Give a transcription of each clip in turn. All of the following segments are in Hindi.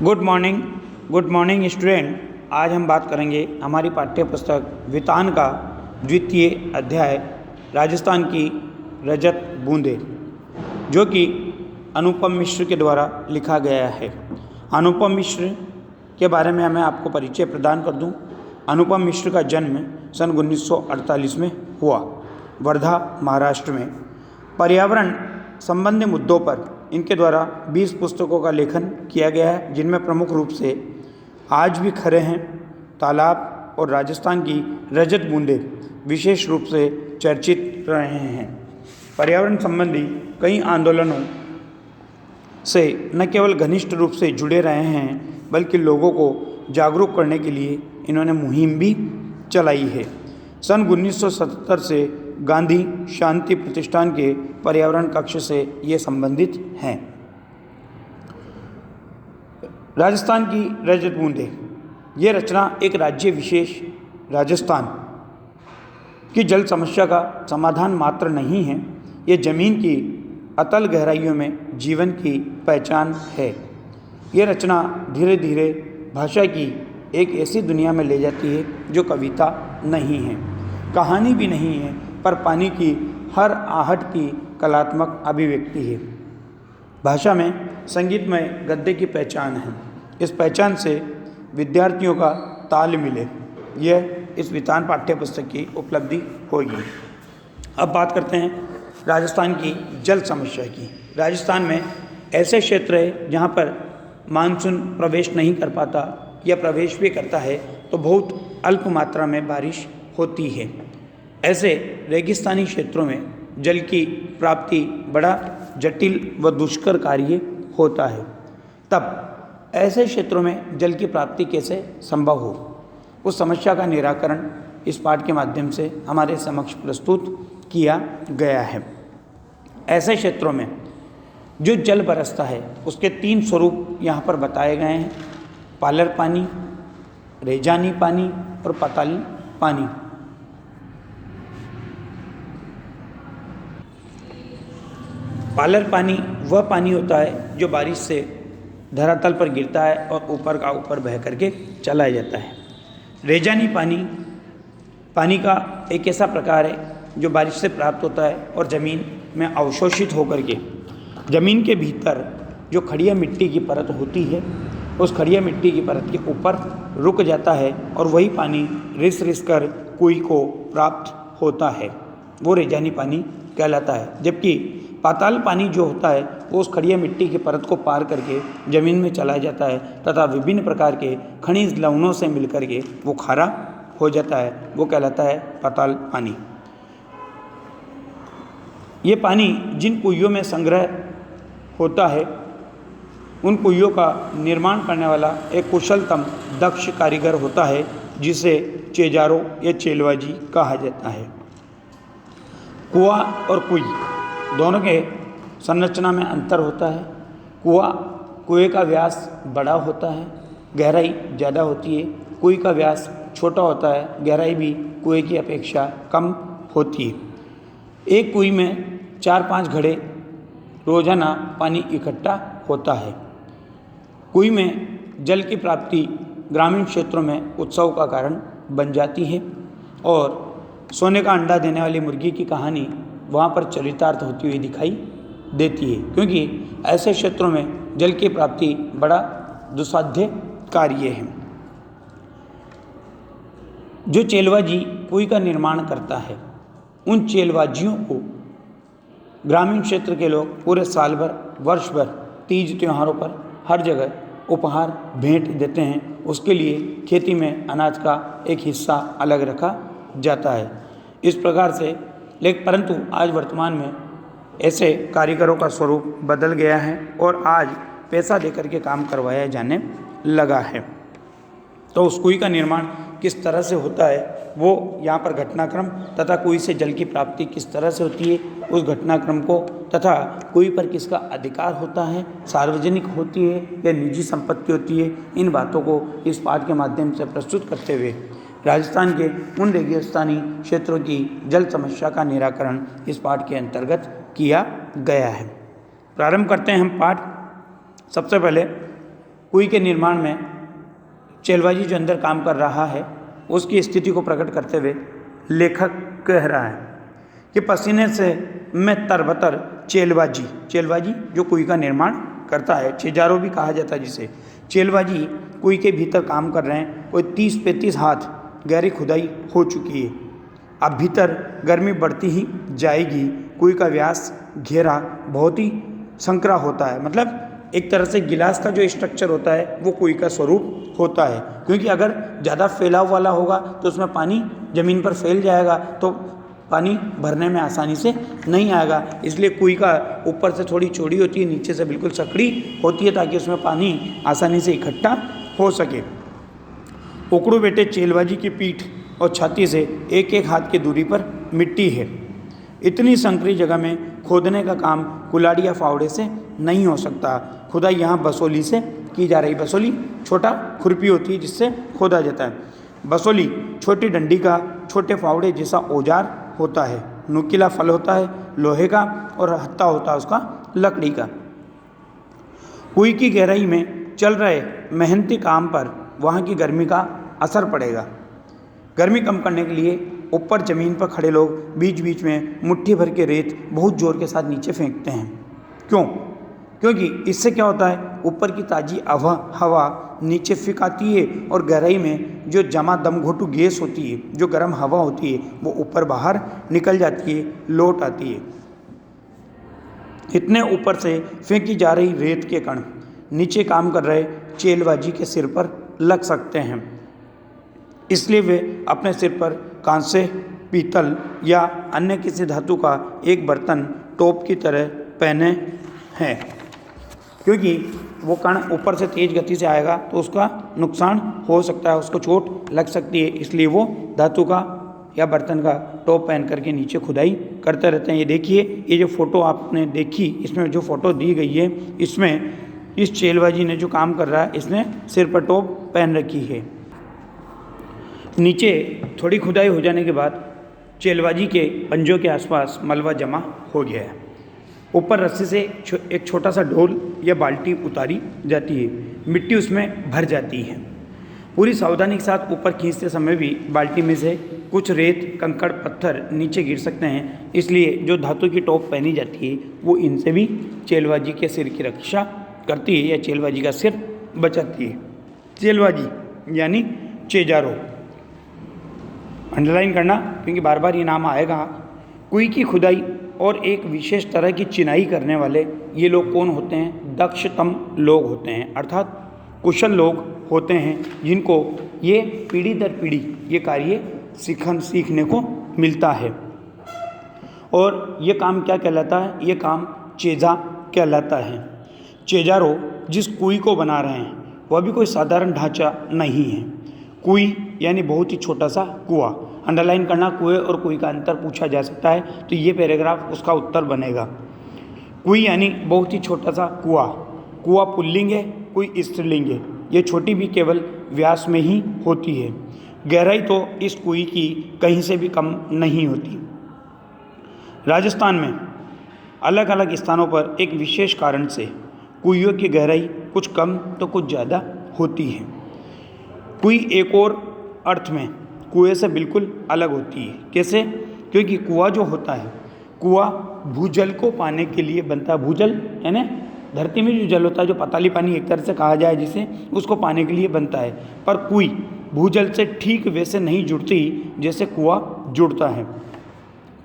Good morning student. आज हम बात करेंगे हमारी पाठ्य पुस्तक वितान का द्वितीय अध्याय राजस्थान की रजत बूंदें, जो कि अनुपम मिश्र के द्वारा लिखा गया है। अनुपम मिश्र के बारे में मैं आपको परिचय प्रदान कर दूं। अनुपम मिश्र का जन्म सन 1948 में हुआ, वर्धा, महाराष्ट्र में। पर्यावरण संबंधी मुद्दों पर इनके द्वारा 20 पुस्तकों का लेखन किया गया है, जिनमें प्रमुख रूप से आज भी खरे हैं, तालाब और राजस्थान की रजत बूंदें विशेष रूप से चर्चित रहे हैं। पर्यावरण संबंधी कई आंदोलनों से न केवल घनिष्ठ रूप से जुड़े रहे हैं, बल्कि लोगों को जागरूक करने के लिए इन्होंने मुहिम भी चलाई है। सन 1977 से गांधी शांति प्रतिष्ठान के पर्यावरण कक्ष से ये संबंधित हैं। राजस्थान की रजत बूंदें, ये रचना एक राज्य विशेष राजस्थान की जल समस्या का समाधान मात्र नहीं है, ये ज़मीन की अतल गहराइयों में जीवन की पहचान है। ये रचना धीरे धीरे भाषा की एक ऐसी दुनिया में ले जाती है जो कविता नहीं है, कहानी भी नहीं है, पर पानी की हर आहट की कलात्मक अभिव्यक्ति है। भाषा में संगीतमय गद्य की पहचान है। इस पहचान से विद्यार्थियों का ताल मिले, यह इस वितान पाठ्य पुस्तक की उपलब्धि होगी। अब बात करते हैं राजस्थान की जल समस्या की। राजस्थान में ऐसे क्षेत्र है जहाँ पर मानसून प्रवेश नहीं कर पाता, या प्रवेश भी करता है तो बहुत अल्प मात्रा में बारिश होती है। ऐसे रेगिस्तानी क्षेत्रों में जल की प्राप्ति बड़ा जटिल व दुष्कर कार्य होता है। तब ऐसे क्षेत्रों में जल की प्राप्ति कैसे संभव हो, उस समस्या का निराकरण इस पाठ के माध्यम से हमारे समक्ष प्रस्तुत किया गया है। ऐसे क्षेत्रों में जो जल बरसता है उसके 3 स्वरूप यहाँ पर बताए गए हैं: पालर पानी, रेजानी पानी और पाताली पानी। पालर पानी वह पानी होता है जो बारिश से धरातल पर गिरता है और ऊपर का ऊपर बह करके चला जाता है। रेजानी पानी का एक ऐसा प्रकार है जो बारिश से प्राप्त होता है और ज़मीन में अवशोषित होकर के ज़मीन के भीतर जो खड़िया मिट्टी की परत होती है, उस खड़िया मिट्टी की परत के ऊपर रुक जाता है और वही पानी रिस कर कुएं को प्राप्त होता है, वो रेजानी पानी कहलाता है। जबकि पाताल पानी जो होता है वो उस खड़िया मिट्टी की परत को पार करके ज़मीन में चला जाता है तथा विभिन्न प्रकार के खनिज लवणों से मिलकर के वो खारा हो जाता है, वो कहलाता है पाताल पानी। ये पानी जिन कुइयों में संग्रह होता है, उन कुइयों का निर्माण करने वाला एक कुशलतम दक्ष कारीगर होता है, जिसे चेजारो या चेलवाजी कहा जाता है। कुआं और कुई दोनों के संरचना में अंतर होता है। कुएं का व्यास बड़ा होता है, गहराई ज़्यादा होती है। कुएं का व्यास छोटा होता है, गहराई भी कुएं की अपेक्षा कम होती है। एक कुएं में 4-5 घड़े रोजाना पानी इकट्ठा होता है। कुएं में जल की प्राप्ति ग्रामीण क्षेत्रों में उत्सव का कारण बन जाती है और सोने का अंडा देने वाली मुर्गी की कहानी वहाँ पर चरितार्थ होती हुई दिखाई देती है, क्योंकि ऐसे क्षेत्रों में जल की प्राप्ति बड़ा दुस्साध्य कार्य है। जो चेलवाजी कुएं का निर्माण करता है, उन चेलवाजियों को ग्रामीण क्षेत्र के लोग पूरे साल भर, वर्ष भर, तीज त्योहारों पर हर जगह उपहार भेंट देते हैं। उसके लिए खेती में अनाज का एक हिस्सा अलग रखा जाता है। इस प्रकार से परंतु आज वर्तमान में ऐसे कारीगरों का स्वरूप बदल गया है और आज पैसा देकर के काम करवाया जाने लगा है। तो उस कुएं का निर्माण किस तरह से होता है, वो यहाँ पर घटनाक्रम तथा कुएं से जल की प्राप्ति किस तरह से होती है, उस घटनाक्रम को तथा कुएं पर किसका अधिकार होता है, सार्वजनिक होती है या निजी संपत्ति होती है, इन बातों को इस पाठ के माध्यम से प्रस्तुत करते हुए राजस्थान के उन रेगिस्तानी क्षेत्रों की जल समस्या का निराकरण इस पाठ के अंतर्गत किया गया है। प्रारंभ करते हैं हम पाठ। सबसे पहले कुएं के निर्माण में चेलवाजी जो अंदर काम कर रहा है उसकी स्थिति को प्रकट करते हुए लेखक कह रहा है कि पसीने से मैं तरबतर चेलवाजी जो कुएं का निर्माण करता है, चेजारो भी कहा जाता है जिसे, चेलवाजी कुएं के भीतर काम कर रहे हैं। कोई 30-35 हाथ गहरी खुदाई हो चुकी है। अब भीतर गर्मी बढ़ती ही जाएगी। कुएं का व्यास घेरा बहुत ही संकरा होता है, मतलब एक तरह से गिलास का जो स्ट्रक्चर होता है वो कुएं का स्वरूप होता है, क्योंकि अगर ज़्यादा फैलाव वाला होगा तो उसमें पानी ज़मीन पर फैल जाएगा तो पानी भरने में आसानी से नहीं आएगा। इसलिए कुएं का ऊपर से थोड़ी चौड़ी होती है, नीचे से बिल्कुल सकड़ी होती है ताकि उसमें पानी आसानी से इकट्ठा हो सके। ओकड़ू बेटे चेलवाजी की पीठ और छाती से एक एक हाथ की दूरी पर मिट्टी है। इतनी संकरी जगह में खोदने का काम कुल्हाड़ी या फावड़े से नहीं हो सकता। खुदाई यहाँ बसोली से की जा रही। बसोली छोटा खुरपी होती है जिससे खोदा जाता है। बसोली छोटी डंडी का छोटे फावड़े जैसा औजार होता है। नुकीला फल होता है लोहे का और हत्था होता है उसका लकड़ी का। कुएं की गहराई में चल रहे मेहनती काम पर वहाँ की गर्मी का असर पड़ेगा। गर्मी कम करने के लिए ऊपर ज़मीन पर खड़े लोग बीच बीच में मुट्ठी भर के रेत बहुत ज़ोर के साथ नीचे फेंकते हैं। क्यों? क्योंकि इससे क्या होता है, ऊपर की ताज़ी हवा नीचे फिक आती है और गहराई में जो जमा दम घोटू गैस होती है, जो गर्म हवा होती है, वो ऊपर बाहर निकल जाती है, लौट आती है। इतने ऊपर से फेंकी जा रही रेत के कण नीचे काम कर रहे चेलवाजी के सिर पर लग सकते हैं। इसलिए वे अपने सिर पर कांसे, पीतल या अन्य किसी धातु का एक बर्तन टोप की तरह पहने हैं, क्योंकि वो कण ऊपर से तेज गति से आएगा तो उसका नुकसान हो सकता है, उसको चोट लग सकती है। इसलिए वो धातु का या बर्तन का टोप पहन करके नीचे खुदाई करते रहते हैं। ये देखिए, ये जो फ़ोटो आपने देखी, इसमें जो फ़ोटो दी गई है, इसमें इस चेलवाजी ने जो काम कर रहा है इसने सिर पर टोप पहन रखी है। नीचे थोड़ी खुदाई हो जाने के बाद चेलवाजी के पंजों के आसपास मलबा जमा हो गया है। ऊपर रस्सी से एक छोटा सा ढोल या बाल्टी उतारी जाती है, मिट्टी उसमें भर जाती है। पूरी सावधानी के साथ ऊपर खींचते समय भी बाल्टी में से कुछ रेत, कंकड़, पत्थर नीचे गिर सकते हैं। इसलिए जो धातु की टोप पहनी जाती है वो इनसे भी चेलवाजी के सिर की रक्षा करती है या चेलवाजी का सिर बचाती है। चेलवाजी यानी चेजारो, अंडरलाइन करना क्योंकि बार बार ये नाम आएगा। कुएं की खुदाई और एक विशेष तरह की चिनाई करने वाले ये लोग कौन होते हैं? दक्षतम लोग होते हैं, अर्थात कुशल लोग होते हैं, जिनको ये पीढ़ी दर पीढ़ी ये कार्य सीखने को मिलता है। और ये काम क्या कहलाता है? ये काम चेजा कहलाता है। चेजारो जिस कुएं को बना रहे हैं वह भी कोई साधारण ढांचा नहीं है। कुएं यानी बहुत ही छोटा सा कुआं। अंडरलाइन करना, कुएं और कुएं का अंतर पूछा जा सकता है तो ये पैराग्राफ उसका उत्तर बनेगा। कुएं यानी बहुत ही छोटा सा कुआं। कुआं पुल्लिंग है, कुएं स्त्रीलिंग है। ये छोटी भी केवल व्यास में ही होती है। गहराई तो इस कुएं की कहीं से भी कम नहीं होती। राजस्थान में अलग अलग स्थानों पर एक विशेष कारण से कुइयों की गहराई कुछ कम तो कुछ ज़्यादा होती है। कुएं एक और अर्थ में कुएं से बिल्कुल अलग होती है। कैसे? क्योंकि कुआं जो होता है, कुआं भूजल को पाने के लिए बनता है। भूजल यानी धरती में जो जल होता है, जो पताली पानी एक तरह से कहा जाए जिसे, उसको पाने के लिए बनता है। पर कुएं भूजल से ठीक वैसे नहीं जुड़ती जैसे कुआं जुड़ता है।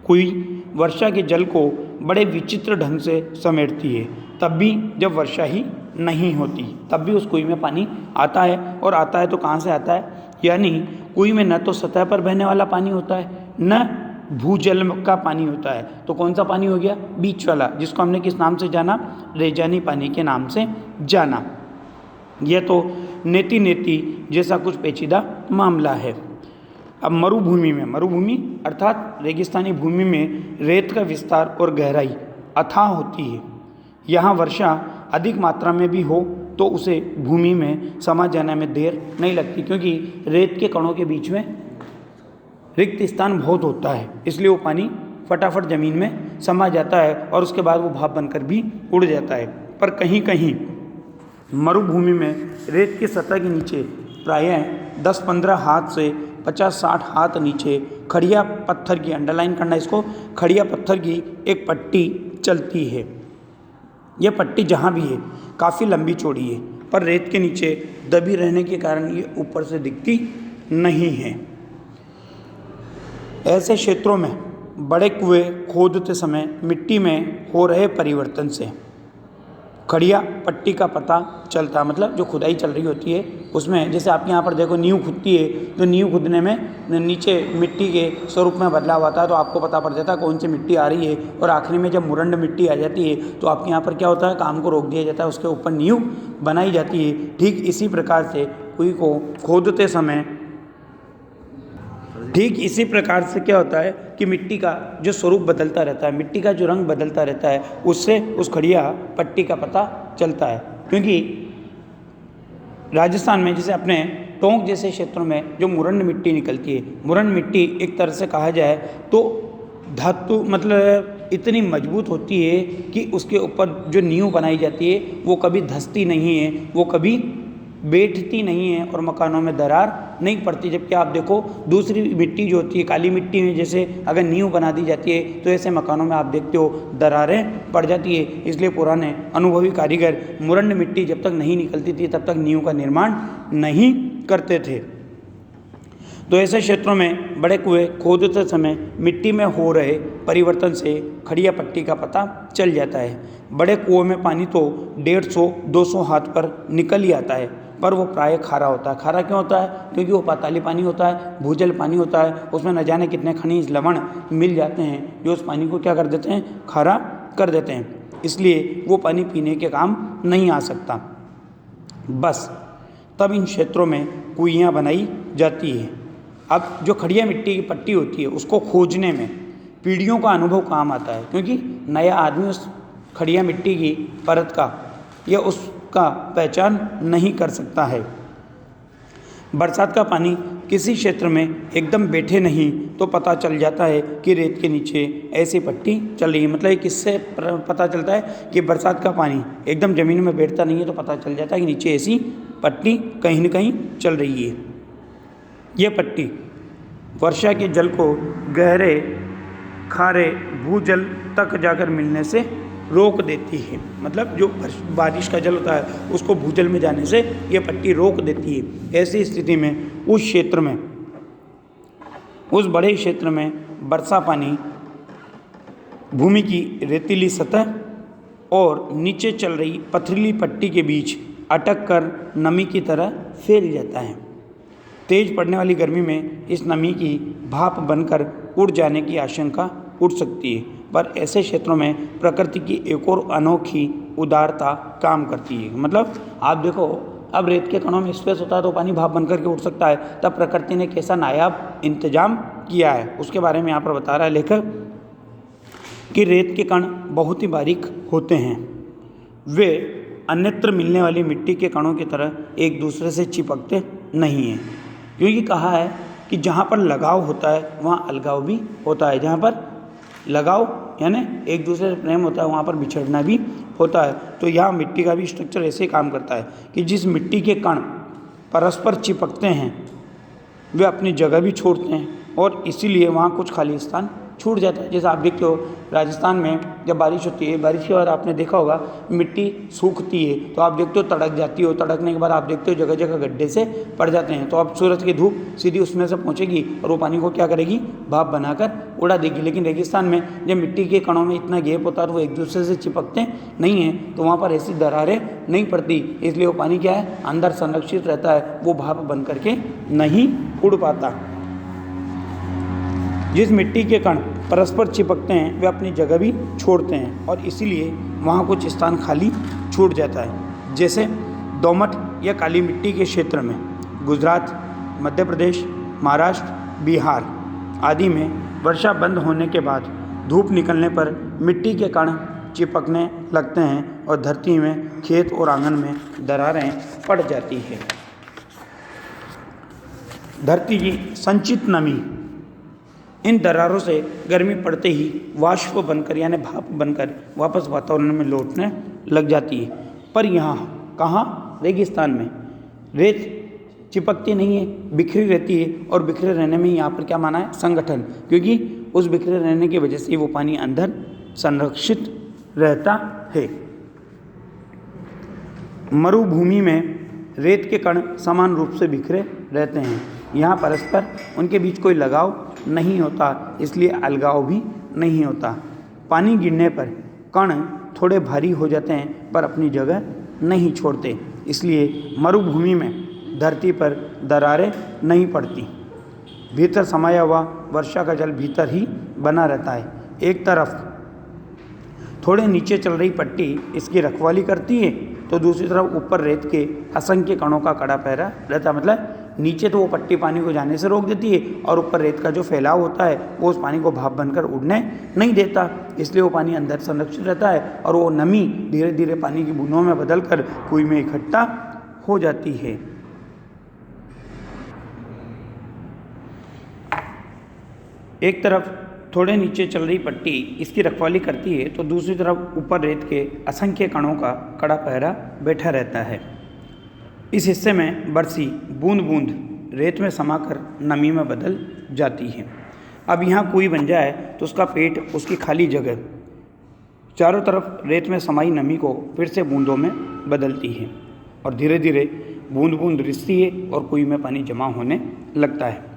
कुएं वर्षा के जल को बड़े विचित्र ढंग से समेटती है। तब भी जब वर्षा ही नहीं होती तब भी उस कुएं में पानी आता है, और आता है तो कहाँ से आता है? यानी कुएं में न तो सतह पर बहने वाला पानी होता है, न भूजल का पानी होता है। तो कौन सा पानी हो गया? बीच वाला, जिसको हमने किस नाम से जाना? रेजानी पानी के नाम से जाना। यह तो नेति नेति जैसा कुछ पेचीदा मामला है। अब मरुभूमि में, मरुभूमि अर्थात रेगिस्तानी भूमि में रेत का विस्तार और गहराई अथाह होती है। यहाँ वर्षा अधिक मात्रा में भी हो तो उसे भूमि में समा जाने में देर नहीं लगती, क्योंकि रेत के कणों के बीच में रिक्त स्थान बहुत होता है। इसलिए वो पानी फटाफट ज़मीन में समा जाता है और उसके बाद वो भाप बनकर भी उड़ जाता है। पर कहीं कहीं मरुभूमि में रेत की सतह के नीचे प्रायः 10-15 हाथ से 50-60 हाथ नीचे खड़िया पत्थर की, अंडरलाइन करना इसको, खड़िया पत्थर की एक पट्टी चलती है। यह पट्टी जहाँ भी है काफ़ी लंबी चौड़ी है, पर रेत के नीचे दबी रहने के कारण ये ऊपर से दिखती नहीं है। ऐसे क्षेत्रों में बड़े कुएं खोदते समय मिट्टी में हो रहे परिवर्तन से खड़िया पट्टी का पता चलता, मतलब जो खुदाई चल रही होती है उसमें, जैसे आपके यहाँ पर देखो नींव खुदती है, तो नींव खुदने में नीचे मिट्टी के स्वरूप में बदलाव आता है, तो आपको पता पड़ जाता है कौन सी मिट्टी आ रही है। और आखिरी में जब मुरंड मिट्टी आ जाती है तो आपके यहाँ पर क्या होता है, काम को रोक दिया जाता है, उसके ऊपर नींव बनाई जाती है। ठीक इसी प्रकार से कुएं को खोदते समय क्या होता है कि मिट्टी का जो स्वरूप बदलता रहता है, मिट्टी का जो रंग बदलता रहता है, उससे उस खड़िया पट्टी का पता चलता है। क्योंकि राजस्थान में जैसे अपने टोंक जैसे क्षेत्रों में जो मुरंड मिट्टी निकलती है, मुरंड मिट्टी एक तरह से कहा जाए तो धातु, मतलब इतनी मजबूत होती है कि उसके ऊपर जो नींव बनाई जाती है वो कभी धंसती नहीं है, वो कभी बैठती नहीं है और मकानों में दरार नहीं पड़ती। जबकि आप देखो दूसरी मिट्टी जो होती है, काली मिट्टी में जैसे अगर नींव बना दी जाती है तो ऐसे मकानों में आप देखते हो दरारें पड़ जाती है। इसलिए पुराने अनुभवी कारीगर मुरंड मिट्टी जब तक नहीं निकलती थी तब तक नींव का निर्माण नहीं करते थे। तो ऐसे क्षेत्रों में बड़े कुएं खोदते समय मिट्टी में हो रहे परिवर्तन से खड़िया पट्टी का पता चल जाता है। बड़े कुओं में पानी तो 150-200 हाथ पर निकल ही आता है, पर वो प्राय खारा होता है। खारा क्यों होता है? क्योंकि वो पाताली पानी होता है, भूजल पानी होता है, उसमें न जाने कितने खनिज लवण मिल जाते हैं जो उस पानी को क्या कर देते हैं, खारा कर देते हैं। इसलिए वो पानी पीने के काम नहीं आ सकता। बस तब इन क्षेत्रों में कुइयाँ बनाई जाती है। अब जो खड़िया मिट्टी की पट्टी होती है उसको खोजने में पीढ़ियों का अनुभव काम आता है, क्योंकि नया आदमी उस खड़िया मिट्टी की परत का या उसका पहचान नहीं कर सकता है। बरसात का पानी किसी क्षेत्र में एकदम बैठे नहीं तो पता चल जाता है कि रेत के नीचे ऐसी पट्टी चल रही है। मतलब ये किससे पता चलता है कि बरसात का पानी एकदम ज़मीन में बैठता नहीं है तो पता चल जाता है कि नीचे ऐसी पट्टी कहीं न कहीं चल रही है। यह पट्टी वर्षा के जल को गहरे खारे भूजल तक जाकर मिलने से रोक देती है। मतलब जो बारिश का जल होता है उसको भूजल में जाने से ये पट्टी रोक देती है। ऐसी स्थिति में उस क्षेत्र में, उस बड़े क्षेत्र में वर्षा पानी भूमि की रेतीली सतह और नीचे चल रही पथरीली पट्टी के बीच अटक कर नमी की तरह फैल जाता है। तेज पड़ने वाली गर्मी में इस नमी की भाप बनकर उड़ जाने की आशंका उठ सकती है, पर ऐसे क्षेत्रों में प्रकृति की एक और अनोखी उदारता काम करती है। मतलब आप देखो, अब रेत के कणों में स्पेस होता है तो पानी भाप बनकर के उड़ सकता है, तब प्रकृति ने कैसा नायाब इंतजाम किया है उसके बारे में यहाँ पर बता रहा है लेखक कि रेत के कण बहुत ही बारीक होते हैं। वे अन्यत्र मिलने वाली मिट्टी के कणों की तरह एक दूसरे से चिपकते नहीं हैं, क्योंकि कहा है कि जहाँ पर लगाव होता है वहाँ अलगाव भी होता है। जहाँ पर लगाव यानी एक दूसरे से प्रेम होता है वहाँ पर बिछड़ना भी होता है। तो यहाँ मिट्टी का भी स्ट्रक्चर ऐसे काम करता है कि जिस मिट्टी के कण परस्पर चिपकते हैं वे अपनी जगह भी छोड़ते हैं और इसीलिए वहाँ कुछ खाली स्थान छूट जाता है। जैसे आप देखते हो राजस्थान में जब बारिश होती है, बारिश के बाद आपने देखा होगा मिट्टी सूखती है तो आप देखते हो तड़क जाती हो, तड़कने के बाद आप देखते हो जगह जगह गड्ढे से पड़ जाते हैं। तो अब सूरज की धूप सीधी उसमें से पहुंचेगी और वो पानी को क्या करेगी, भाप बनाकर उड़ा देगी। लेकिन रेगिस्तान में जब मिट्टी के कणों में इतना गैप होता है तो वो एक दूसरे से चिपकते नहीं हैं, तो वहाँ पर ऐसी दरारें नहीं पड़ती, इसलिए वो पानी क्या है अंदर संरक्षित रहता है, वो भाप बन करके नहीं उड़ पाता। जिस मिट्टी के कण परस्पर चिपकते हैं वे अपनी जगह भी छोड़ते हैं और इसीलिए वहाँ कुछ स्थान खाली छूट जाता है। जैसे दोमट या काली मिट्टी के क्षेत्र में गुजरात, मध्य प्रदेश, महाराष्ट्र, बिहार आदि में वर्षा बंद होने के बाद धूप निकलने पर मिट्टी के कण चिपकने लगते हैं और धरती में, खेत और आंगन में दरारें पड़ जाती है। धरती की संचित नमी इन दरारों से गर्मी पड़ते ही वाष्प बनकर यानी भाप बनकर वापस वातावरण में लौटने लग जाती है। पर यहाँ कहाँ? रेगिस्तान में। रेत चिपकती नहीं है, बिखरी रहती है, और बिखरे रहने में यहाँ पर क्या माना है? संगठन, क्योंकि उस बिखरे रहने की वजह से वो पानी अंदर संरक्षित रहता है। मरुभूमि में रेत के कण समान रूप से बिखरे रहते हैं। यहाँ परस्पर उनके बीच कोई लगाव नहीं होता, इसलिए अलगाव भी नहीं होता। पानी गिरने पर कण थोड़े भारी हो जाते हैं पर अपनी जगह नहीं छोड़ते, इसलिए मरुभूमि में धरती पर दरारें नहीं पड़ती। भीतर समाया हुआ वर्षा का जल भीतर ही बना रहता है। एक तरफ थोड़े नीचे चल रही पट्टी इसकी रखवाली करती है, तो दूसरी तरफ ऊपर रेत के असंख्य कणों का कड़ा पहरा रहता है। मतलब नीचे तो वो पट्टी पानी को जाने से रोक देती है, और ऊपर रेत का जो फैलाव होता है वो उस पानी को भाप बनकर उड़ने नहीं देता, इसलिए वो पानी अंदर संरक्षित रहता है, और वो नमी धीरे धीरे पानी की बूंदों में बदलकर कुएं में इकट्ठा हो जाती है। एक तरफ थोड़े नीचे चल रही पट्टी इसकी रखवाली करती है, तो दूसरी तरफ ऊपर रेत के असंख्य कणों का कड़ा पहरा बैठा रहता है। इस हिस्से में बरसी बूंद बूंद रेत में समाकर नमी में बदल जाती है। अब यहाँ कुएं बन जाए तो उसका पेट, उसकी खाली जगह चारों तरफ रेत में समाई नमी को फिर से बूंदों में बदलती है, और धीरे धीरे बूंद बूंद रिसती है और कुएं में पानी जमा होने लगता है।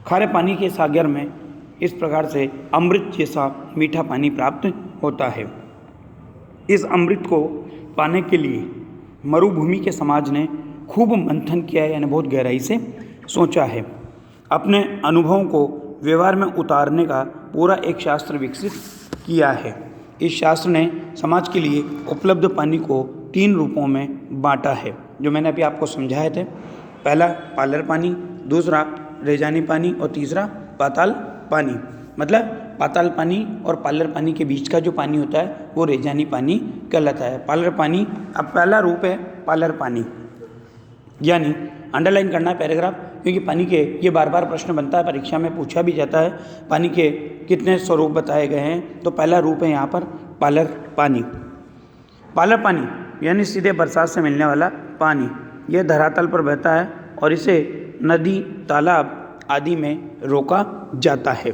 खारे पानी के सागर में इस प्रकार से अमृत जैसा मीठा पानी प्राप्त होता है। इस अमृत को पाने के लिए मरुभूमि के समाज ने खूब मंथन किया है, यानी बहुत गहराई से सोचा है। अपने अनुभवों को व्यवहार में उतारने का पूरा एक शास्त्र विकसित किया है। इस शास्त्र ने समाज के लिए उपलब्ध पानी को 3 रूपों में बांटा है, जो मैंने अभी आपको समझाए थे। पहला पालर पानी, दूसरा रेजानी पानी, और तीसरा पाताल पानी। मतलब पाताल पानी और पालर पानी के बीच का जो पानी होता है वो रेजानी पानी कहलाता है। पालर पानी अब पहला रूप है पालर पानी, यानी अंडरलाइन करना है पैराग्राफ, क्योंकि पानी के ये बार बार प्रश्न बनता है, परीक्षा में पूछा भी जाता है। पानी के कितने स्वरूप बताए गए हैं, तो पहला रूप है यहाँ पर पालर पानी। पालर पानी यानी सीधे बरसात से मिलने वाला पानी, यह धरातल पर बहता है और इसे नदी, तालाब आदि में रोका जाता है।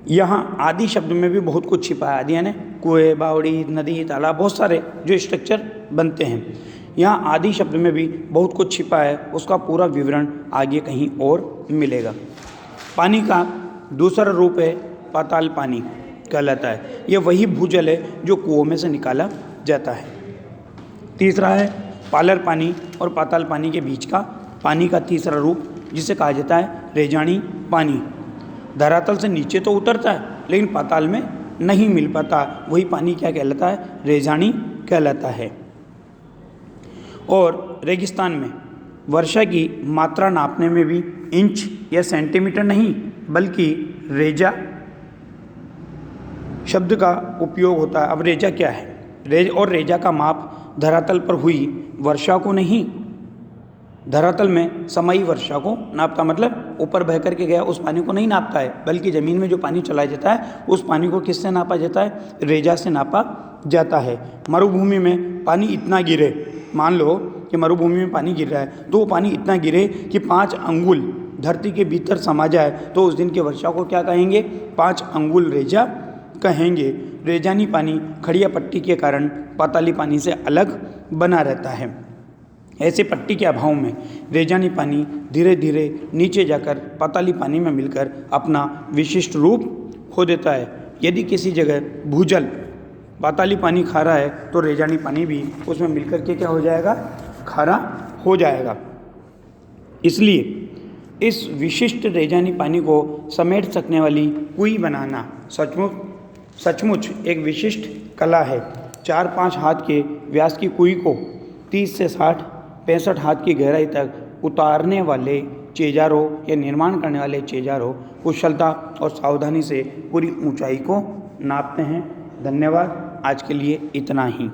यहाँ आदि शब्द में भी बहुत कुछ छिपा है। आदि यानी कुएं, बावड़ी, नदी, तालाब, बहुत सारे जो स्ट्रक्चर बनते हैं। यहाँ आदि शब्द में भी बहुत कुछ छिपा है, उसका पूरा विवरण आगे कहीं और मिलेगा। पानी का दूसरा रूप है पाताल पानी कहलाता है। यह वही भूजल है जो कुओं में से निकाला जाता है। तीसरा है पालर पानी और पाताल पानी के बीच का पानी का तीसरा रूप, जिसे कहा जाता है रेजानी पानी। धरातल से नीचे तो उतरता है लेकिन पाताल में नहीं मिल पाता, वही पानी क्या कहलाता है? रेजानी कहलाता है। और रेगिस्तान में वर्षा की मात्रा नापने में भी इंच या सेंटीमीटर नहीं बल्कि रेजा शब्द का उपयोग होता है। अब रेजा क्या है? रेजा का माप धरातल पर हुई वर्षा को नहीं, धरातल में समाई वर्षा को नापता। मतलब ऊपर बह करके गया उस पानी को नहीं नापता है, बल्कि ज़मीन में जो पानी चला जाता है उस पानी को किससे नापा जाता है? रेजा से नापा जाता है। मरुभूमि में पानी इतना गिरे, मान लो कि मरुभूमि में पानी गिर रहा है, तो वो पानी इतना गिरे कि 5 अंगुल धरती के भीतर समा जाए, तो उस दिन की वर्षा को क्या कहेंगे? 5 अंगुल रेजा कहेंगे। रेजानी पानी खड़िया पट्टी के कारण पाताली पानी से अलग बना रहता है। ऐसे पट्टी के अभाव में रेजानी पानी धीरे धीरे नीचे जाकर पाताली पानी में मिलकर अपना विशिष्ट रूप खो देता है। यदि किसी जगह भूजल पाताली पानी खारा है तो रेजानी पानी भी उसमें मिलकर के क्या हो जाएगा? खारा हो जाएगा। इसलिए इस विशिष्ट रेजानी पानी को समेट सकने वाली कुएं बनाना सचमुच एक विशिष्ट कला है। 4-5 हाथ के व्यास की कुएं को 30 से 65 हाथ की गहराई तक उतारने वाले चेजारों या निर्माण करने वाले चेजारों कुशलता और सावधानी से पूरी ऊंचाई को नापते हैं। धन्यवाद। आज के लिए इतना ही।